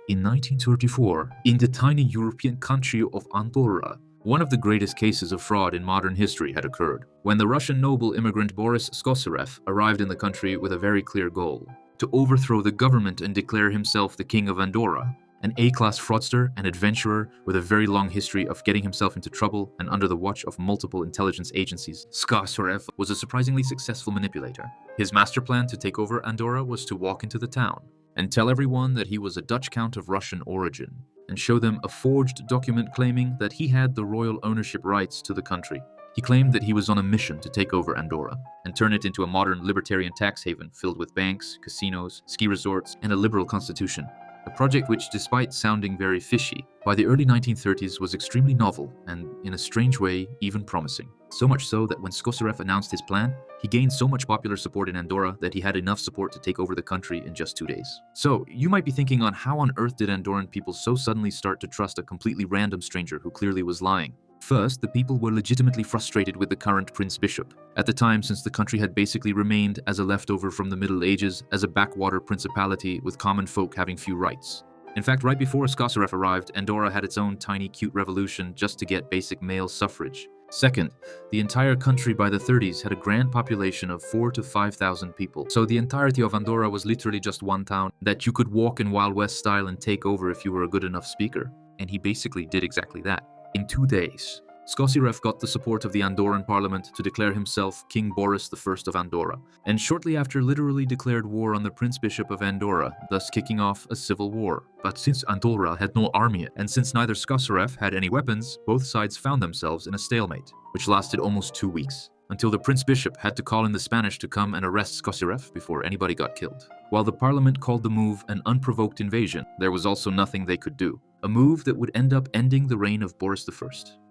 In 1934, in the tiny European country of Andorra, one of the greatest cases of fraud in modern history had occurred, when the Russian noble immigrant Boris Skossyreff arrived in the country with a very clear goal: to overthrow the government and declare himself the King of Andorra. An A-class fraudster and adventurer with a very long history of getting himself into trouble and under the watch of multiple intelligence agencies, Skossyreff was a surprisingly successful manipulator. His master plan to take over Andorra was to walk into the town and tell everyone that he was a Dutch count of Russian origin, and show them a forged document claiming that he had the royal ownership rights to the country. He claimed that he was on a mission to take over Andorra and turn it into a modern libertarian tax haven filled with banks, casinos, ski resorts, and a liberal constitution. A project which, despite sounding very fishy, by the early 1930s was extremely novel and, in a strange way, even promising. So much so that when Skossyreff announced his plan, he gained so much popular support in Andorra that he had enough support to take over the country in just 2 days. So, you might be thinking on how on earth did Andorran people so suddenly start to trust a completely random stranger who clearly was lying? First, the people were legitimately frustrated with the current Prince Bishop. At the time, since the country had basically remained as a leftover from the Middle Ages, as a backwater principality with common folk having few rights. In fact, right before Skossyreff arrived, Andorra had its own tiny cute revolution just to get basic male suffrage. Second, the entire country by the 30s had a grand population of 4,000 to 5,000 people, so the entirety of Andorra was literally just one town that you could walk in Wild West style and take over if you were a good enough speaker. And he basically did exactly that. In 2 days, Skossyreff got the support of the Andorran parliament to declare himself King Boris I of Andorra, and shortly after literally declared war on the Prince Bishop of Andorra, thus kicking off a civil war. But since Andorra had no army, and since neither Skossyreff had any weapons, both sides found themselves in a stalemate, which lasted almost 2 weeks, until the Prince Bishop had to call in the Spanish to come and arrest Skossyreff before anybody got killed. While the parliament called the move an unprovoked invasion, there was also nothing they could do. A move that would end up ending the reign of Boris I,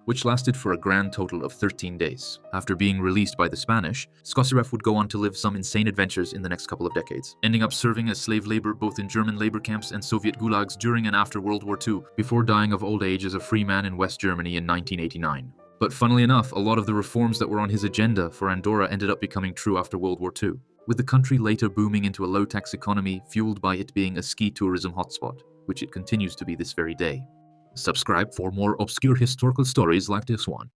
which lasted for a grand total of 13 days. After being released by the Spanish, Skossyreff would go on to live some insane adventures in the next couple of decades, ending up serving as slave labor both in German labor camps and Soviet gulags during and after World War II, before dying of old age as a free man in West Germany in 1989. But funnily enough, a lot of the reforms that were on his agenda for Andorra ended up becoming true after World War II, with the country later booming into a low-tax economy fueled by it being a ski tourism hotspot, which it continues to be this very day. Subscribe for more obscure historical stories like this one.